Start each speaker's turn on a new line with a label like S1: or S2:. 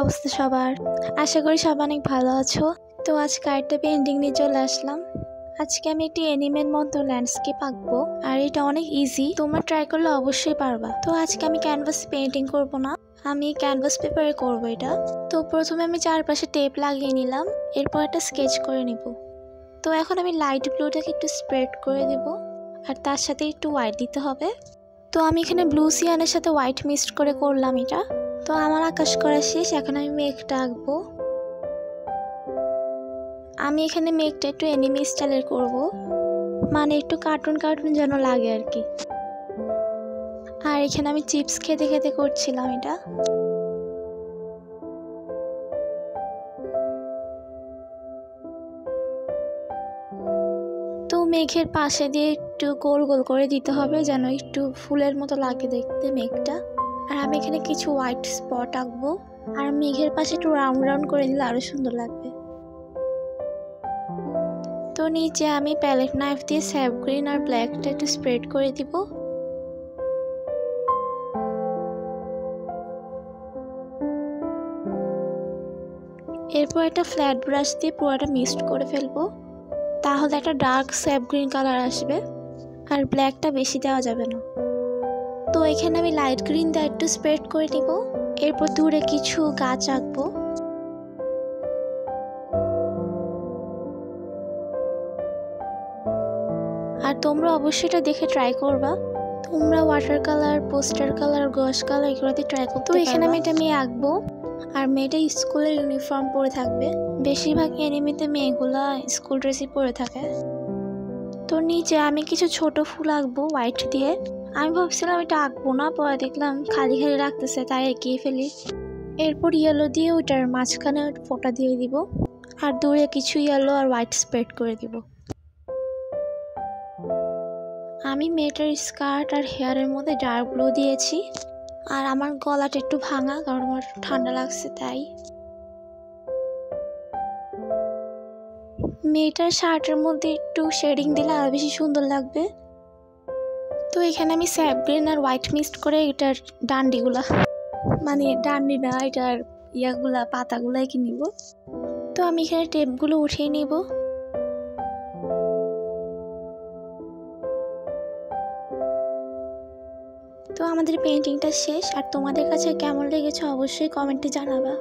S1: অবস্থা সবার? আশা করি সবাই অনেক ভালো আছো। তো আজকে আরেকটা পেইন্টিং নিয়ে চলে আসলাম। আজকে আমি একটি অ্যানিমের মতো ল্যান্ডস্কেপ আঁকবো, আর এটা অনেক ইজি, তোমরা ট্রাই করলে অবশ্যই পারবা। তো আজকে আমি ক্যানভাস পেইন্টিং করব না, আমি ক্যানভাস পেপারে করব এটা। তো প্রথমে আমি চারপাশে টেপ লাগিয়ে নিলাম, এরপর একটা স্কেচ করে নিব। তো এখন আমি লাইট ব্লুটাকে একটু স্প্রেড করে দিব, আর তার সাথে একটু হোয়াইট দিতে হবে। তো আমি এখানে ব্লু সিয়ানের সাথে হোয়াইট মিক্সড করে করলাম এটা। তো আমার আকাশ করা শেষ, এখন আমি মেঘটা আঁকবো। আমি এখানে মেঘটা একটু অ্যানিমে স্টাইলের করব, মানে একটু কার্টুন কার্টুন যেন লাগে আর কি। আর এখানে আমি চিপস খেতে খেতে করছিলাম এটা। তো মেঘের পাশে দিয়ে একটু গোল গোল করে দিতে হবে, যেন একটু ফুলের মতো লাগে দেখতে মেঘটা। আর আমি এখানে কিছু হোয়াইট স্পট আঁকবো, আর মেঘের পাশে একটু রাউন্ড রাউন্ড করে দিলে আরো সুন্দর লাগবে। তো নিচে আমি প্যালেট নাইফ দিয়ে স্যাপ গ্রিন আর ব্ল্যাকটা একটু স্প্রেড করে দিব। এরপর একটা ফ্ল্যাট ব্রাশ দিয়ে পুরোটা মিক্সড করে ফেলবো, তাহলে একটা ডার্ক স্যাপ গ্রিন কালার আসবে, আর ব্ল্যাকটা বেশি দেওয়া যাবে না। তো এখানে আমি লাইট গ্রিন দিয়ে একটু স্প্রেড করে নিব। এরপর দূরে কিছু গাছ আঁকবো। আর তোমরা অবশ্যই এটা দেখে ট্রাই করবা। তোমরা ওয়াটার কালার, পোস্টার কালার, গস কালার এগুলোতে ট্রাই করতে। তো এখানে আমি এটা মেয়ে আঁকবো, আর মেয়েটা স্কুলের ইউনিফর্ম পরে থাকবে। বেশিরভাগ এনিমিতে মেয়েগুলা স্কুল ড্রেসই পরে থাকে। তো নিচে আমি কিছু ছোট ফুল আঁকবো হোয়াইট দিয়ে। আমি ভাবছিলাম এটা আঁকবো না, পরে দেখলাম খালি খালি রাখতেছে, তাই এঁকিয়ে ফেলি। এরপর ইয়েলো দিয়ে ওইটার মাঝখানে ফোঁটা দিয়ে দিব, আর দূরে কিছু ইয়েলো আর হোয়াইট স্প্রেড করে দিব। আমি মেয়েটার স্কার্ট আর হেয়ারের মধ্যে ডার্ক ব্লু দিয়েছি, আর আমার গলাটা একটু ভাঙা, কারণ আমার ঠান্ডা লাগছে তাই। মেয়েটার শার্টের মধ্যে একটু শেডিং দিলে আরো বেশি সুন্দর লাগবে। তো এখানে আমি স্যাপ গ্রিন আর হোয়াইট মিক্সড করে এটার ডান্ডিগুলা, মানে ডান্ডি না, এটার ইয়াগুলা পাতাগুলাই কি নিব। তো আমি এখানে টেপগুলো উঠিয়ে নিব। তো আমাদের পেইন্টিংটা শেষ, আর তোমাদের কাছে কেমন লেগেছে অবশ্যই কমেন্টে জানাবা।